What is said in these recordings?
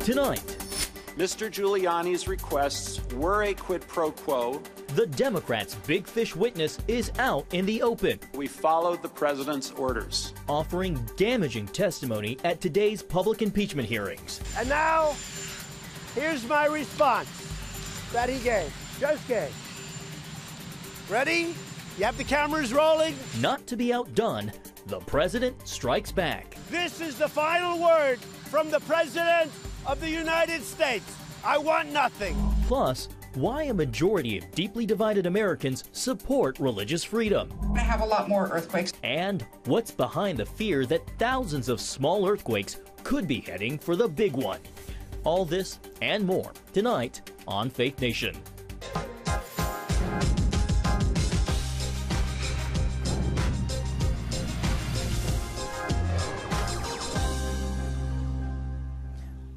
Tonight, Mr. Giuliani's requests were a quid pro quo. the Democrats' big fish witness is out in the open, We followed the president's orders. offering damaging testimony at today's public impeachment hearings. And now, here's my response that he gave, just gave. Ready? You have the cameras rolling? Not to be outdone, the president strikes back. This is the final word from the President of the United States. I want nothing. Plus, why a majority of deeply divided Americans support religious freedom. We're going to have a lot more earthquakes. And what's behind the fear that thousands of small earthquakes could be heading for the big one. All this and more tonight on Faith Nation.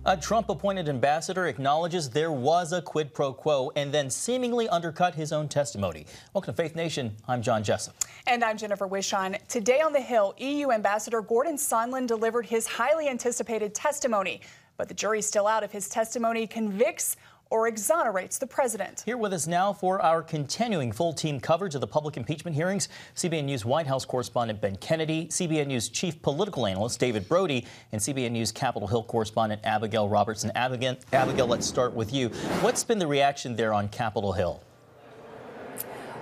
A Trump-appointed ambassador acknowledges there was a quid pro quo and then seemingly undercut his own testimony. Welcome to Faith Nation. I'm John Jessup. And I'm Jennifer Wishon. Today on the Hill, EU Ambassador Gordon Sondland delivered his highly anticipated testimony. But the jury's still out if his testimony convicts or exonerates the president. Here with us now for our continuing full-team coverage of the public impeachment hearings, CBN News White House correspondent Ben Kennedy, CBN News chief political analyst David Brody, and CBN News Capitol Hill correspondent Abigail Robertson. Abigail, let's start with you. What's been the reaction there on Capitol Hill?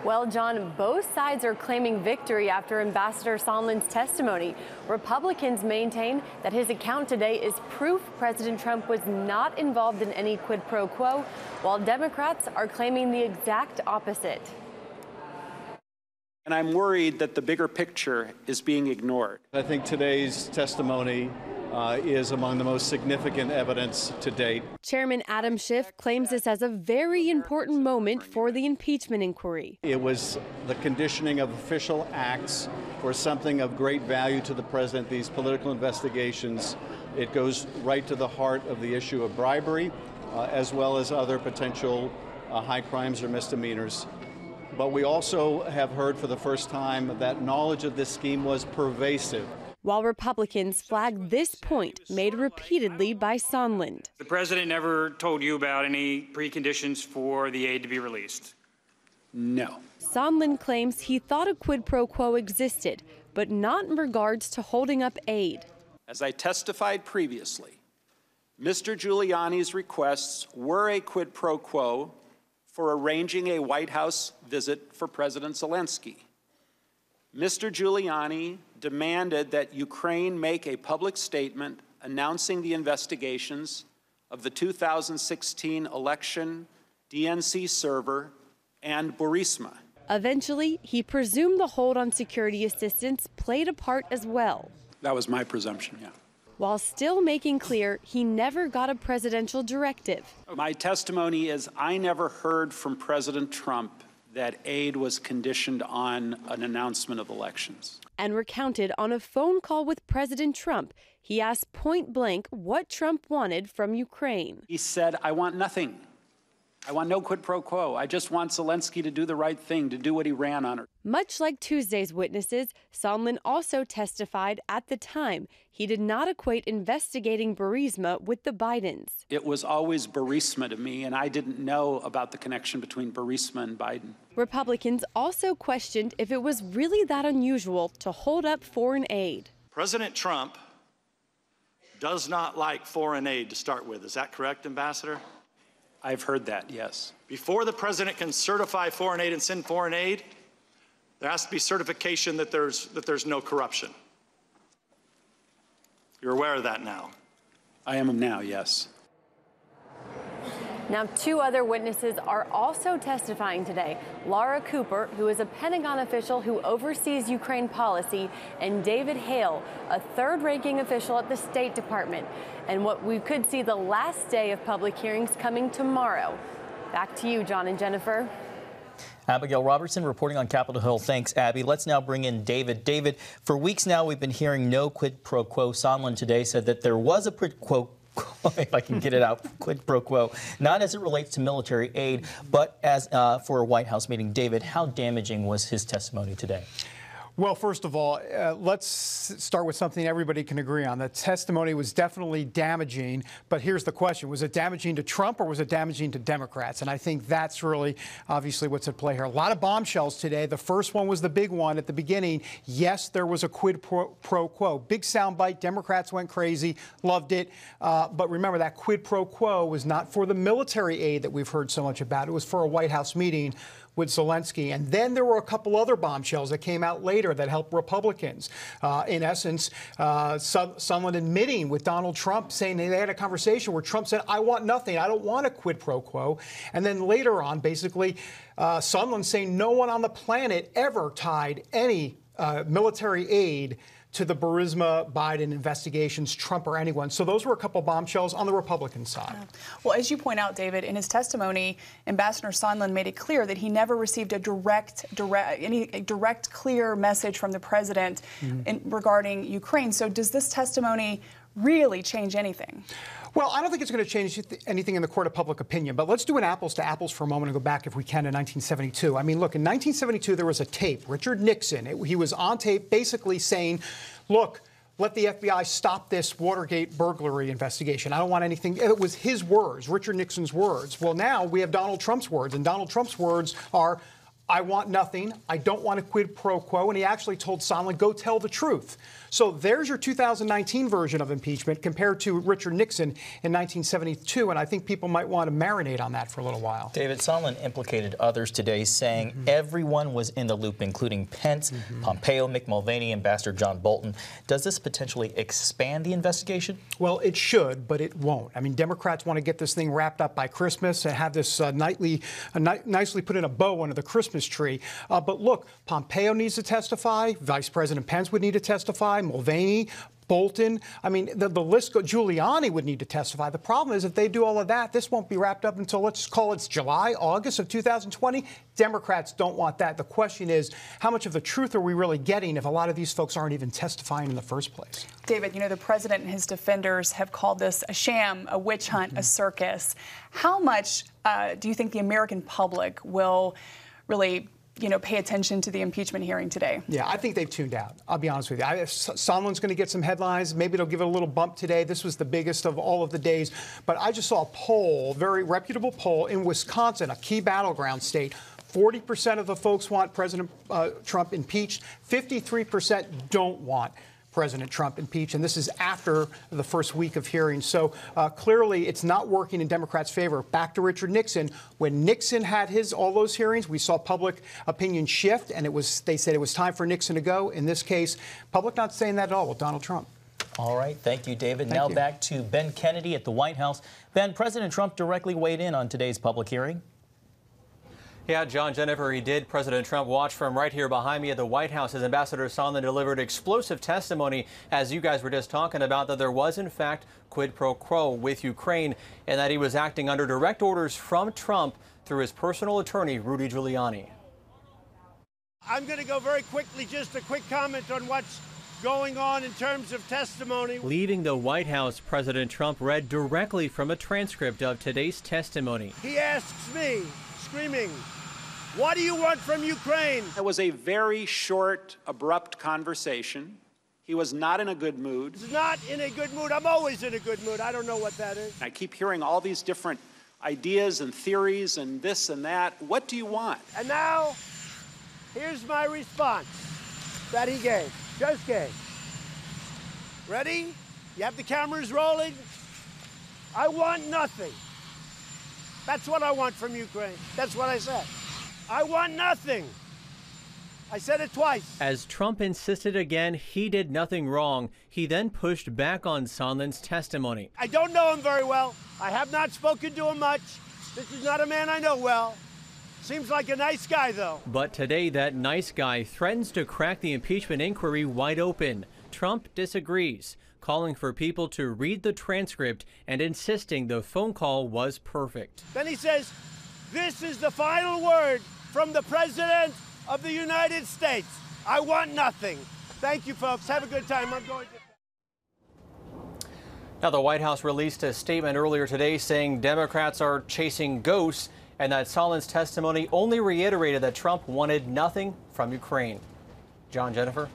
Well, John, both sides are claiming victory after Ambassador Sondland's testimony. Republicans maintain that his account today is proof President Trump was not involved in any quid pro quo, while Democrats are claiming the exact opposite. And I'm worried that the bigger picture is being ignored. I think today's testimony is among the most significant evidence to date. Chairman Adam Schiff claims this as a very important moment for the impeachment inquiry. It was the conditioning of official acts for something of great value to the president, these political investigations. It goes right to the heart of the issue of bribery, as well as other potential high crimes or misdemeanors. But we also have heard for the first time that knowledge of this scheme was pervasive. While Republicans flag this point made repeatedly by Sondland. The president never told you about any preconditions for the aid to be released? No. Sondland claims he thought a quid pro quo existed, but not in regards to holding up aid. As I testified previously, Mr. Giuliani's requests were a quid pro quo for arranging a White House visit for President Zelensky. Mr. Giuliani demanded that Ukraine make a public statement announcing the investigations of the 2016 election, DNC server, and Burisma. Eventually, he presumed the hold on security assistance played a part as well. That was my presumption, yeah. While still making clear he never got a presidential directive. My testimony is I never heard from President Trump that aid was conditioned on an announcement of elections. And recounted on a phone call with President Trump, he asked point blank what Trump wanted from Ukraine. He said, I want nothing. I want no quid pro quo. I just want Zelensky to do the right thing, to do what he ran on. Much like Tuesday's witnesses, Sondland also testified at the time he did not equate investigating Burisma with the Bidens. It was always Burisma to me, and I didn't know about the connection between Burisma and Biden. Republicans also questioned if it was really that unusual to hold up foreign aid. President Trump does not like foreign aid to start with. Is that correct, Ambassador? I've heard that, yes. Before the president can certify foreign aid and send foreign aid, there has to be certification that there's no corruption. You're aware of that now? I am now, yes. Now, two other witnesses are also testifying today. Laura Cooper, who is a Pentagon official who oversees Ukraine policy, and David Hale, a third-ranking official at the State Department. And what we could see the last day of public hearings coming tomorrow. Back to you, John and Jennifer. Abigail Robertson reporting on Capitol Hill. Thanks, Abby. Let's now bring in David. David, for weeks now we've been hearing no quid pro quo. Sondland today said that there was a quid pro quo, if I can get it out, quid pro quo, not as it relates to military aid, but as for a White House meeting. David, how damaging was his testimony today? Well, first of all, let's start with something everybody can agree on. The testimony was definitely damaging, but here's the question. Was it damaging to Trump or was it damaging to Democrats? And I think that's really obviously what's at play here. A lot of bombshells today. The first one was the big one at the beginning. Yes, there was a quid pro quo. Big soundbite. Democrats went crazy, loved it. But remember, that quid pro quo was not for the military aid that we've heard so much about. It was for a White House meeting with Zelensky. And then there were a couple other bombshells that came out later that helped Republicans. In essence, Sondland admitting with Donald Trump, saying they had a conversation where Trump said, I want nothing. I don't want a quid pro quo. And then later on, basically, Sondland saying no one on the planet ever tied any military aid to the Burisma-Biden investigations, Trump or anyone. So those were a couple bombshells on the Republican side. Well, as you point out, David, in his testimony, Ambassador Sondland made it clear that he never received a direct, clear message from the president regarding Ukraine. So does this testimony really change anything? Well, I don't think it's going to change anything in the court of public opinion, but let's do an apples to apples for a moment and go back, if we can, to 1972. I mean, look, in 1972, there was a tape. Richard Nixon, he was on tape basically saying, look, let the FBI stop this Watergate burglary investigation. I don't want anything. It was his words, Richard Nixon's words. Well, now we have Donald Trump's words, and Donald Trump's words are, I want nothing. I don't want a quid pro quo. And he actually told Sondland, go tell the truth. So there's your 2019 version of impeachment compared to Richard Nixon in 1972. And I think people might want to marinate on that for a little while. David, Sondland implicated others today, saying everyone was in the loop, including Pence, Pompeo, Mick Mulvaney, Ambassador John Bolton. Does this potentially expand the investigation? Well, it should, but it won't. I mean, Democrats want to get this thing wrapped up by Christmas and have this nicely put in a bow under the Christmas tree. But look, Pompeo needs to testify. Vice President Pence would need to testify. Mulvaney, Bolton. I mean, the list goes. Giuliani would need to testify. The problem is if they do all of that, this won't be wrapped up until, let's call it July, August of 2020. Democrats don't want that. The question is, how much of the truth are we really getting if a lot of these folks aren't even testifying in the first place? David, you know, the president and his defenders have called this a sham, a witch hunt, a circus. How much do you think the American public will really pay attention to the impeachment hearing today? Yeah, I think they've tuned out. I'll be honest with you. Sondland's going to get some headlines. Maybe it'll give it a little bump today. This was the biggest of all of the days. But I just saw a poll, very reputable poll in Wisconsin, a key battleground state. 40% of the folks want President Trump impeached. 53% don't want President Trump impeached, and this is after the first week of hearings. So clearly it's not working in Democrats' favor. Back to Richard Nixon. When Nixon had all those hearings, we saw public opinion shift, and they said it was time for Nixon to go. In this case, public not saying that at all with Donald Trump. All right. Thank you, David. Thank you. Back to Ben Kennedy at the White House. Ben, President Trump directly weighed in on today's public hearing. Yeah, John, Jennifer, he did. President Trump watched from right here behind me at the White House as Ambassador Sondland delivered explosive testimony, as you guys were just talking about, that there was, in fact, quid pro quo with Ukraine and that he was acting under direct orders from Trump through his personal attorney, Rudy Giuliani. I'm going to go very quickly, just a quick comment on what's going on in terms of testimony. Leaving the White House, President Trump read directly from a transcript of today's testimony. He asks me, screaming, what do you want from Ukraine? It was a very short, abrupt conversation. He was not in a good mood. He's not in a good mood. I'm always in a good mood. I don't know what that is. I keep hearing all these different ideas and theories and this and that. What do you want? And now, here's my response that he gave, just gave. Ready? You have the cameras rolling? I want nothing. That's what I want from Ukraine. That's what I said. I want nothing. I said it twice. As Trump insisted again he did nothing wrong, he then pushed back on Sondland's testimony. I don't know him very well. I have not spoken to him much. This is not a man I know well. Seems like a nice guy, though. But today, that nice guy threatens to crack the impeachment inquiry wide open. Trump disagrees, calling for people to read the transcript and insisting the phone call was perfect. Then he says, this is the final word from the President of the United States. I want nothing. Thank you, folks. Have a good time. I'm going to... Now, the White House released a statement earlier today saying Democrats are chasing ghosts and that Sondland's testimony only reiterated that Trump wanted nothing from Ukraine. John, Jennifer?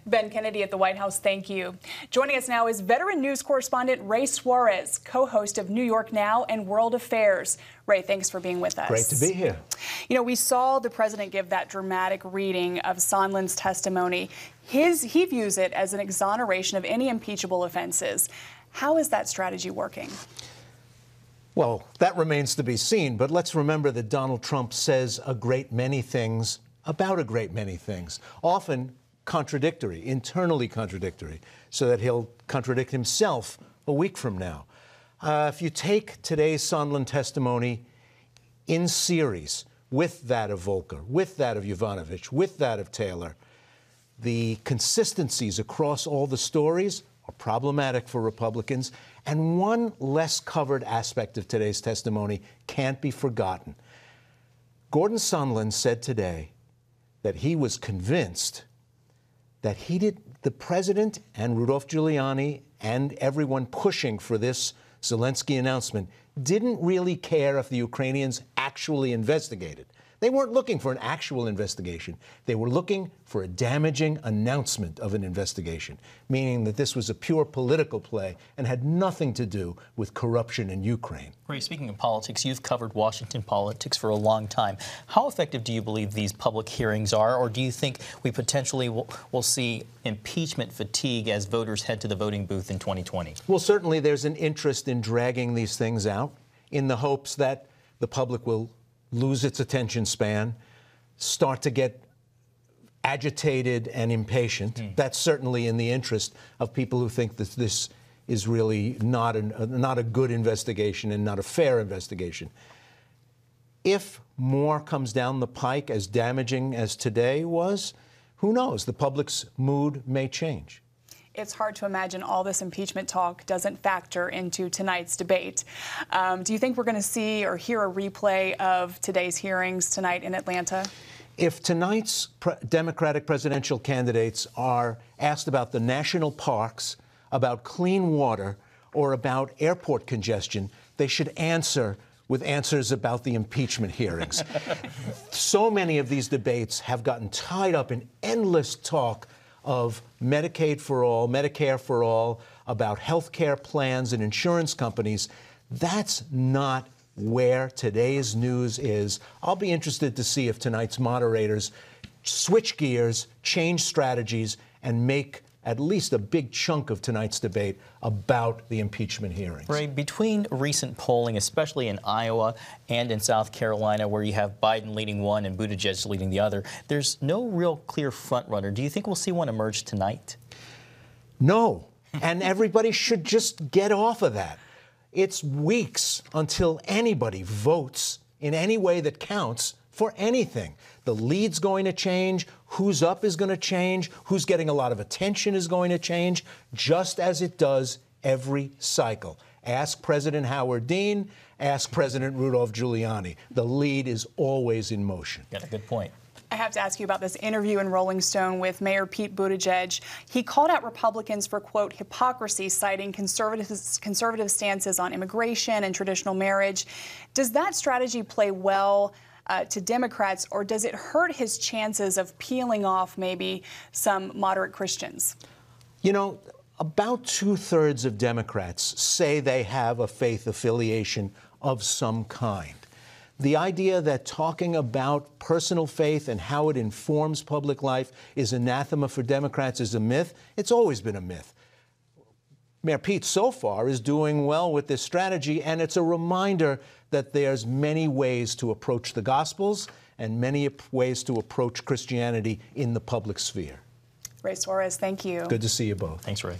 Ben Kennedy at the White House, thank you. Joining us now is veteran news correspondent Ray Suarez, co-host of New York Now and World Affairs. Ray, thanks for being with us. Great to be here. You know, we saw the president give that dramatic reading of Sondland's testimony. He views it as an exoneration of any impeachable offenses. How is that strategy working? Well, that remains to be seen, but let's remember that Donald Trump says a great many things about a great many things, often contradictory, internally contradictory, so that he'll contradict himself a week from now. If you take today's Sondland testimony in series with that of Volker, with that of Yovanovitch, with that of Taylor, the consistencies across all the stories are problematic for Republicans, and one less covered aspect of today's testimony can't be forgotten. Gordon Sondland said today that he was convinced that the president and Rudolph Giuliani and everyone pushing for this Zelensky announcement didn't really care if the Ukrainians actually investigated. They weren't looking for an actual investigation. They were looking for a damaging announcement of an investigation, meaning that this was a pure political play and had nothing to do with corruption in Ukraine. Ray, speaking of politics, you've covered Washington politics for a long time. How effective do you believe these public hearings are, or do you think we potentially will see impeachment fatigue as voters head to the voting booth in 2020? Well, certainly there's an interest in dragging these things out in the hopes that the public will lose its attention span, start to get agitated and impatient. That's certainly in the interest of people who think that this is really not a good investigation and not a fair investigation. If more comes down the pike as damaging as today was, who knows? The public's mood may change. It's hard to imagine all this impeachment talk doesn't factor into tonight's debate. Do you think we're going to see or hear a replay of today's hearings tonight in Atlanta? If tonight's Democratic presidential candidates are asked about the national parks, about clean water, or about airport congestion, they should answer with answers about the impeachment hearings. So many of these debates have gotten tied up in endless talk of Medicaid for all, Medicare for all, about health care plans and insurance companies. That's not where today's news is. I'll be interested to see if tonight's moderators switch gears, change strategies, and make at least a big chunk of tonight's debate about the impeachment hearings. Ray, between recent polling, especially in Iowa and in South Carolina, where you have Biden leading one and Buttigieg leading the other, there's no real clear frontrunner. Do you think we'll see one emerge tonight? No, and everybody should just get off of that. It's weeks until anybody votes in any way that counts for anything. The lead's going to change, who's up is going to change, who's getting a lot of attention is going to change, just as it does every cycle. Ask President Howard Dean, ask President Rudolph Giuliani. The lead is always in motion. Got a good point. I have to ask you about this interview in Rolling Stone with Mayor Pete Buttigieg. He called out Republicans for, quote, hypocrisy, citing conservative stances on immigration and traditional marriage. Does that strategy play well to Democrats, or does it hurt his chances of peeling off maybe some moderate Christians? You know, about 2/3 of Democrats say they have a faith affiliation of some kind. The idea that talking about personal faith and how it informs public life is anathema for Democrats is a myth. It's always been a myth. Mayor Pete, so far, is doing well with this strategy, and it's a reminder that there's many ways to approach the Gospels and many ways to approach Christianity in the public sphere. Ray Suarez, thank you. Good to see you both. Thanks, Ray.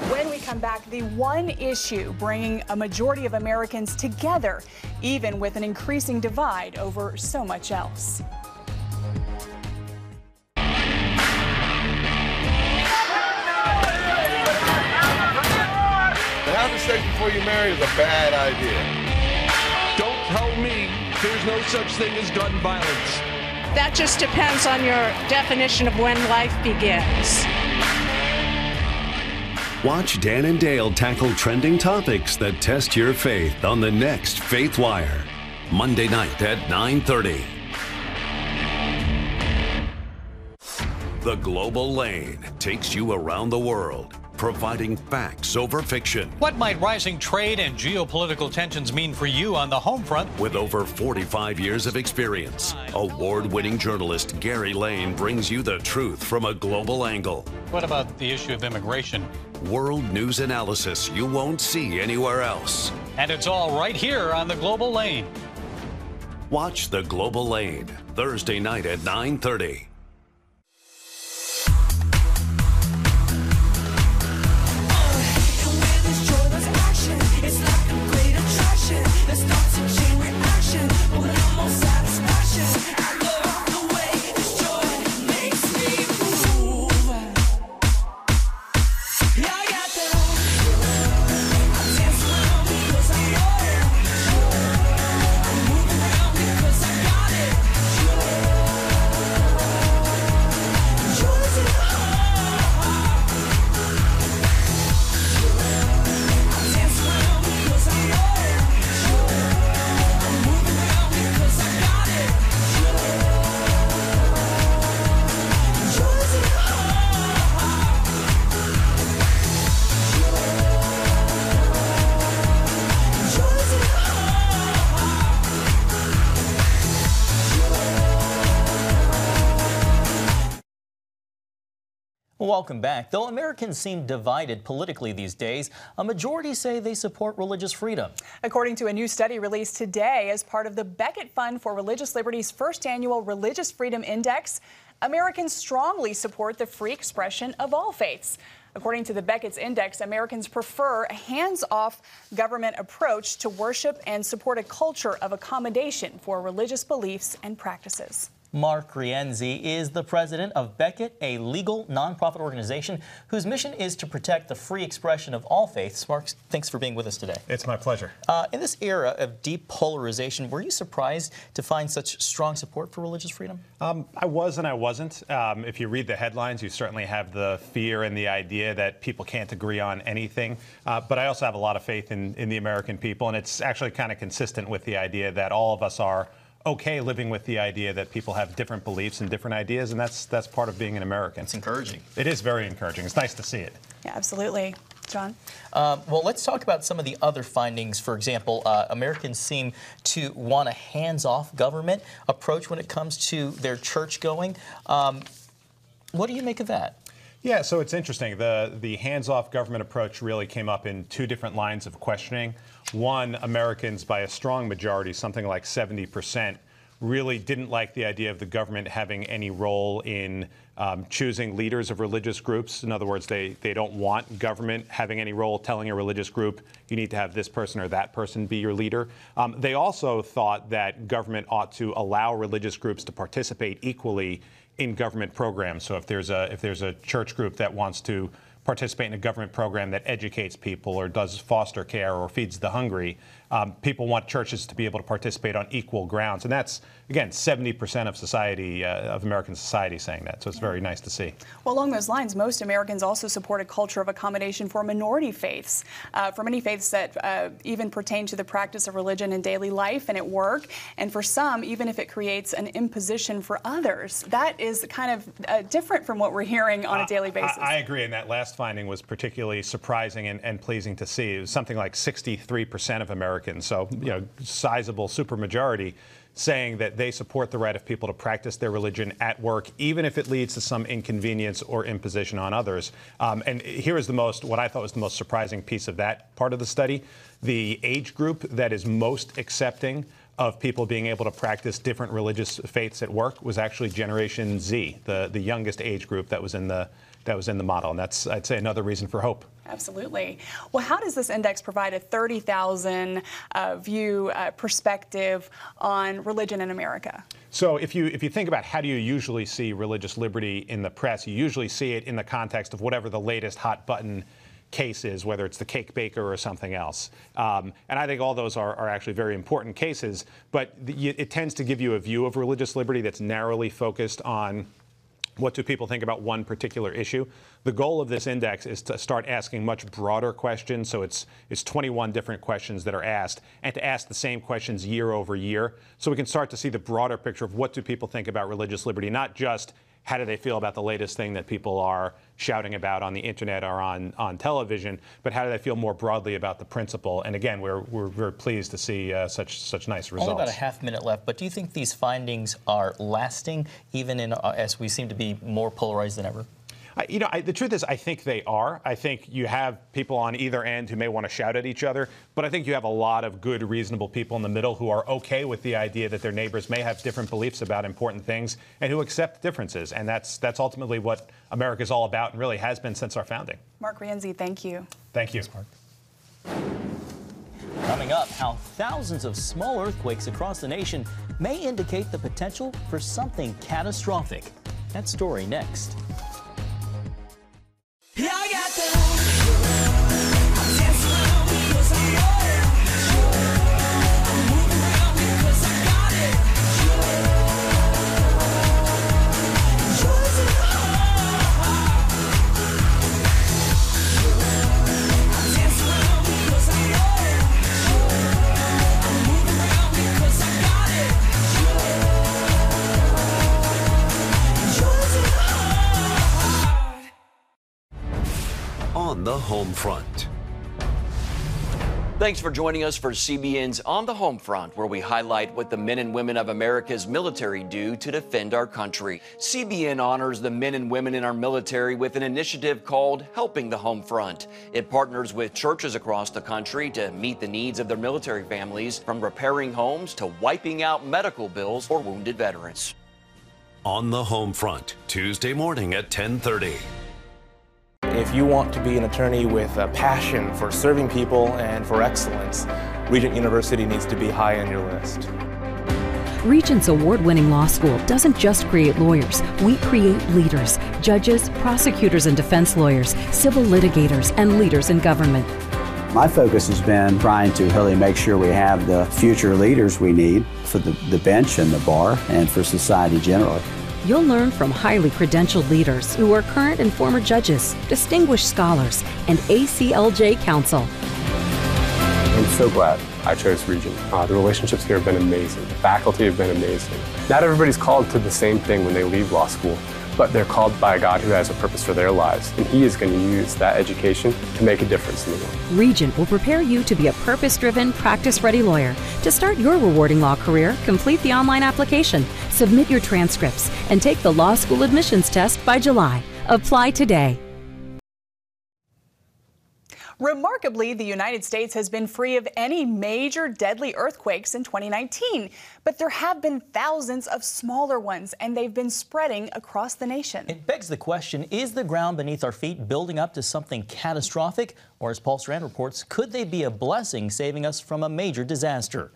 When we come back, the one issue bringing a majority of Americans together, even with an increasing divide over so much else. Having sex before you're married is a bad idea. Don't tell me there's no such thing as gun violence. That just depends on your definition of when life begins. Watch Dan and Dale tackle trending topics that test your faith on the next Faith Wire, Monday night at 9:30. The Global Lane takes you around the world, providing facts over fiction. What might rising trade and geopolitical tensions mean for you on the home front? With over 45 years of experience, award-winning journalist Gary Lane brings you the truth from a global angle. What about the issue of immigration? World news analysis you won't see anywhere else. And it's all right here on The Global Lane. Watch The Global Lane, Thursday night at 9:30. Welcome back. Though Americans seem divided politically these days, a majority say they support religious freedom. According to a new study released today as part of the Beckett Fund for Religious Liberty's first annual Religious Freedom Index, Americans strongly support the free expression of all faiths. According to the Beckett's Index, Americans prefer a hands-off government approach to worship and support a culture of accommodation for religious beliefs and practices. Mark Rienzi is the president of Beckett, a legal nonprofit organization whose mission is to protect the free expression of all faiths. Mark, thanks for being with us today. It's my pleasure. In this era of deep polarization, were you surprised to find such strong support for religious freedom? I was and I wasn't. If you read the headlines, you certainly have the fear and the idea that people can't agree on anything. But I also have a lot of faith in the American people, and it's actually kind of consistent with the idea that all of us are okay living with the idea that people have different beliefs and different ideas, and that's part of being an American. It's encouraging. It is very encouraging. It's nice to see it. Yeah, absolutely. John? Well, let's talk about some of the other findings. For example, Americans seem to want a hands-off government approach when it comes to their church going. What do you make of that? Yeah, so it's interesting. The hands-off government approach really came up in two different lines of questioning. One, Americans, by a strong majority, something like 70%, really didn't like the idea of the government having any role in choosing leaders of religious groups. In other words, they don't want government having any role telling a religious group, you need to have this person or that person be your leader. They also thought that government ought to allow religious groups to participate equally in government programs. So if there's a church group that wants to participate in a government program that educates people or does foster care or feeds the hungry, people want churches to be able to participate on equal grounds. And that's, again, 70% of society, of American society saying that. So it's very nice to see. Well, along those lines, most Americans also support a culture of accommodation for minority faiths, for many faiths that even pertain to the practice of religion in daily life and at work. And for some, even if it creates an imposition for others. That is kind of different from what we're hearing on a daily basis. I agree. And that last finding was particularly surprising and pleasing to see. It was something like 63% of Americans, so sizable supermajority, saying that they support the right of people to practice their religion at work, even if it leads to some inconvenience or imposition on others. And here is what I thought was the most surprising piece of that part of the study. The age group that is most accepting of people being able to practice different religious faiths at work was actually Generation Z, the youngest age group that was in the model. And that's, I'd say, another reason for hope. Absolutely. Well, how does this index provide a 30,000 view perspective on religion in America? So if you think about how do you usually see religious liberty in the press, you usually see it in the context of whatever the latest hot button case is, whether it's the cake baker or something else. And I think all those are actually very important cases, but it tends to give you a view of religious liberty that's narrowly focused on what do people think about one particular issue. The goal of this index is to start asking much broader questions. So it's 21 different questions that are asked, and to ask the same questions year over year. So we can start to see the broader picture of what do people think about religious liberty, not just how do they feel about the latest thing that people are shouting about on the internet or on television, but how do they feel more broadly about the principle? And again, we're very pleased to see such nice results. Only about a half minute left, but do you think these findings are lasting, even as we seem to be more polarized than ever? The truth is, I think they are. I think you have people on either end who may want to shout at each other, but I think you have a lot of good, reasonable people in the middle who are okay with the idea that their neighbors may have different beliefs about important things and who accept differences. And that's ultimately what America is all about and really has been since our founding. Mark Rienzi, thank you. Thank you. Thanks, Mark. Coming up, how thousands of small earthquakes across the nation may indicate the potential for something catastrophic. That story next. Yeah, I got the I'm dancing around because I want it. I'm moving around because I got it. Yours in the heart. I'm dancing around because I want it. I'm moving around because I got it. Yours in the heart. On the home front. Thanks for joining us for CBN's On the Home Front, where we highlight what the men and women of America's military do to defend our country. CBN honors the men and women in our military with an initiative called Helping the Home Front. It partners with churches across the country to meet the needs of their military families, from repairing homes to wiping out medical bills for wounded veterans. On the Home Front, Tuesday morning at 10:30. If you want to be an attorney with a passion for serving people and for excellence, Regent University needs to be high on your list. Regent's award-winning law school doesn't just create lawyers. We create leaders, judges, prosecutors and defense lawyers, civil litigators, and leaders in government. My focus has been trying to really make sure we have the future leaders we need for the bench and the bar and for society generally. You'll learn from highly credentialed leaders who are current and former judges, distinguished scholars, and ACLJ counsel. I'm so glad I chose Regent. The relationships here have been amazing. The faculty have been amazing. Not everybody's called to the same thing when they leave law school, but they're called by a God who has a purpose for their lives, and He is going to use that education to make a difference in the world. Regent will prepare you to be a purpose-driven, practice-ready lawyer. To start your rewarding law career, complete the online application, submit your transcripts, and take the law school admissions test by July. Apply today. Remarkably, the United States has been free of any major deadly earthquakes in 2019, but there have been thousands of smaller ones, and they've been spreading across the nation. It begs the question, is the ground beneath our feet building up to something catastrophic? Or, as Paul Strand reports, could they be a blessing saving us from a major disaster?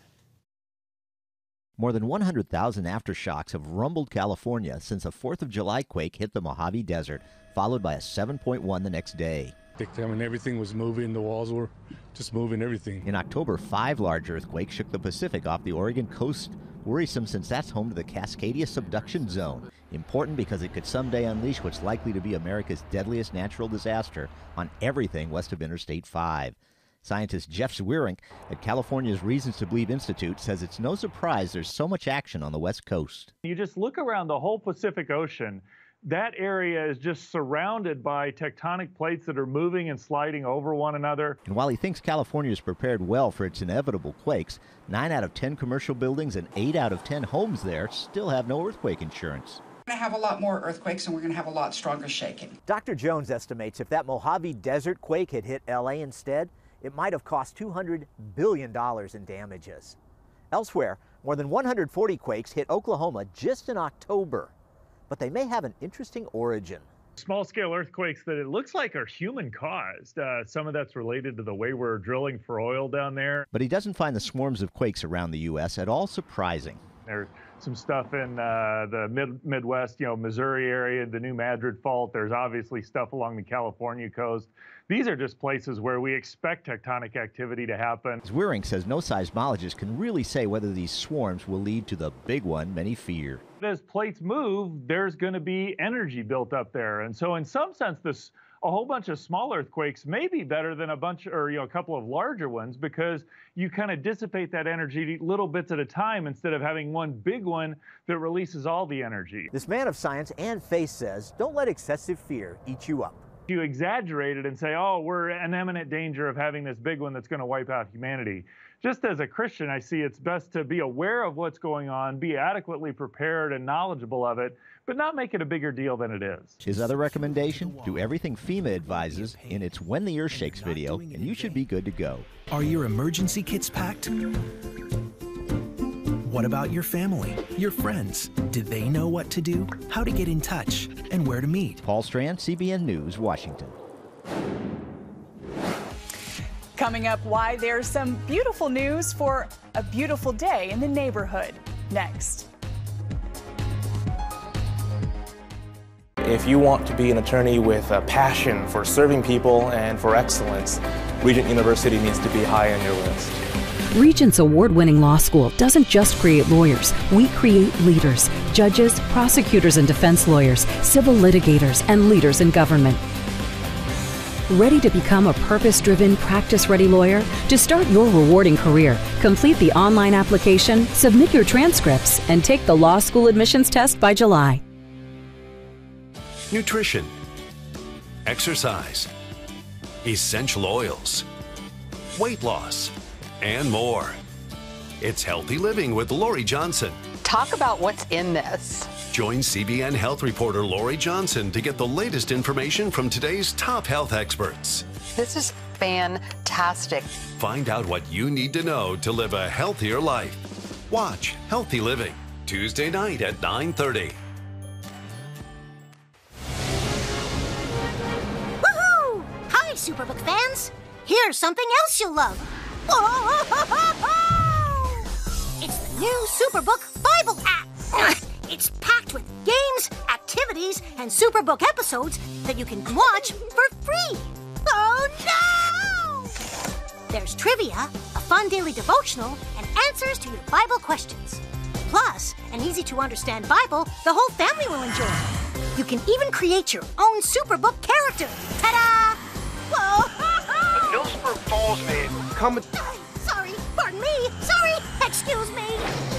More than 100,000 aftershocks have rumbled California since a 4th of July quake hit the Mojave Desert, followed by a 7.1 the next day. I mean, everything was moving, the walls were just moving, everything. In October, 5 large earthquakes shook the Pacific off the Oregon coast. Worrisome since that's home to the Cascadia subduction zone. Important because it could someday unleash what's likely to be America's deadliest natural disaster on everything west of Interstate 5. Scientist Jeff Zwierink at California's Reasons to Believe Institute says it's no surprise there's so much action on the west coast. You just look around the whole Pacific Ocean. That area is just surrounded by tectonic plates that are moving and sliding over one another. And while he thinks California is prepared well for its inevitable quakes, 9 out of 10 commercial buildings and 8 out of 10 homes there still have no earthquake insurance. We're going to have a lot more earthquakes and we're going to have a lot stronger shaking. Dr. Jones estimates if that Mojave Desert quake had hit LA instead, it might have cost $200 billion in damages. Elsewhere, more than 140 quakes hit Oklahoma just in October. But they may have an interesting origin. Small-scale earthquakes that it looks like are human-caused. Some of that's related to the way we're drilling for oil down there. But he doesn't find the swarms of quakes around the U.S. at all surprising. There's some stuff in the Midwest, Missouri area, the New Madrid Fault. There's obviously stuff along the California coast. These are just places where we expect tectonic activity to happen. Zwierink says no seismologist can really say whether these swarms will lead to the big one many fear. As plates move, there's going to be energy built up there. And so in some sense, this a whole bunch of small earthquakes may be better than a bunch, or a couple of larger ones, because you kind of dissipate that energy little bits at a time instead of having one big one that releases all the energy. This man of science and faith says, don't let excessive fear eat you up. You exaggerate it and say, oh, we're in imminent danger of having this big one that's going to wipe out humanity. Just as a Christian, I see it's best to be aware of what's going on, be adequately prepared and knowledgeable of it, but not make it a bigger deal than it is. His other recommendation, do everything FEMA advises in its When the Earth Shakes video, and you should be good to go. Are your emergency kits packed? What about your family, your friends? Do they know what to do, how to get in touch, and where to meet? Paul Strand, CBN News, Washington. Coming up, why there's some beautiful news for a beautiful day in the neighborhood. Next. If you want to be an attorney with a passion for serving people and for excellence, Regent University needs to be high on your list. Regent's award-winning law school doesn't just create lawyers. We create leaders, judges, prosecutors and defense lawyers, civil litigators, and leaders in government. Ready to become a purpose-driven, practice-ready lawyer? To start your rewarding career, complete the online application, submit your transcripts, and take the law school admissions test by July. Nutrition, exercise, essential oils, weight loss, and more. It's Healthy Living with Lori Johnson. Talk about what's in this. Join CBN health reporter Lori Johnson to get the latest information from today's top health experts. This is fantastic. Find out what you need to know to live a healthier life. Watch Healthy Living, Tuesday night at 9:30. Woohoo! Hi, Superbook fans. Here's something else you'll love. It's the new Superbook Bible app. It's packed with games, activities, and Superbook episodes that you can watch for free. Oh no! There's trivia, a fun daily devotional, and answers to your Bible questions. Plus, an easy-to-understand Bible the whole family will enjoy. You can even create your own Superbook character. Ta-da! Whoa! Hillsborough Falls man, come. Sorry, pardon me. Sorry, excuse me.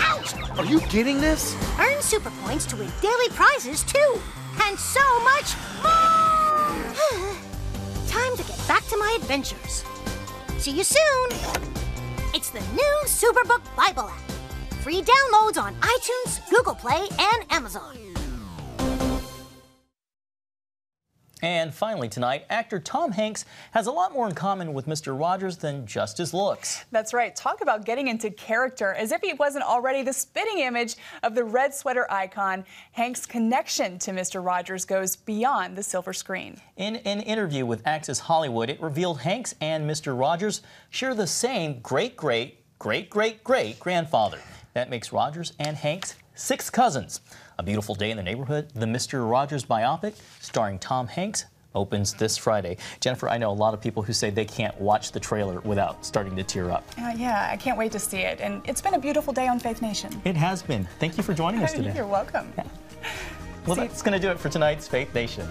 Ouch! Are you getting this? Earn super points to win daily prizes too, and so much more. Time to get back to my adventures. See you soon. It's the new Superbook Bible app. Free downloads on iTunes, Google Play, and Amazon. And finally tonight, actor Tom Hanks has a lot more in common with Mr. Rogers than just his looks. That's right. Talk about getting into character. As if he wasn't already the spitting image of the red sweater icon, Hanks' connection to Mr. Rogers goes beyond the silver screen. In an interview with Access Hollywood, it revealed Hanks and Mr. Rogers share the same great-great-great-great-great-grandfather. That makes Rogers and Hanks 6 cousins. A Beautiful Day in the Neighborhood, the Mr. Rogers biopic, starring Tom Hanks, opens this Friday. Jennifer, I know a lot of people who say they can't watch the trailer without starting to tear up. Yeah, I can't wait to see it. And it's been a beautiful day on Faith Nation. It has been. Thank you for joining us today. You're welcome. Well, that's going to do it for tonight's Faith Nation.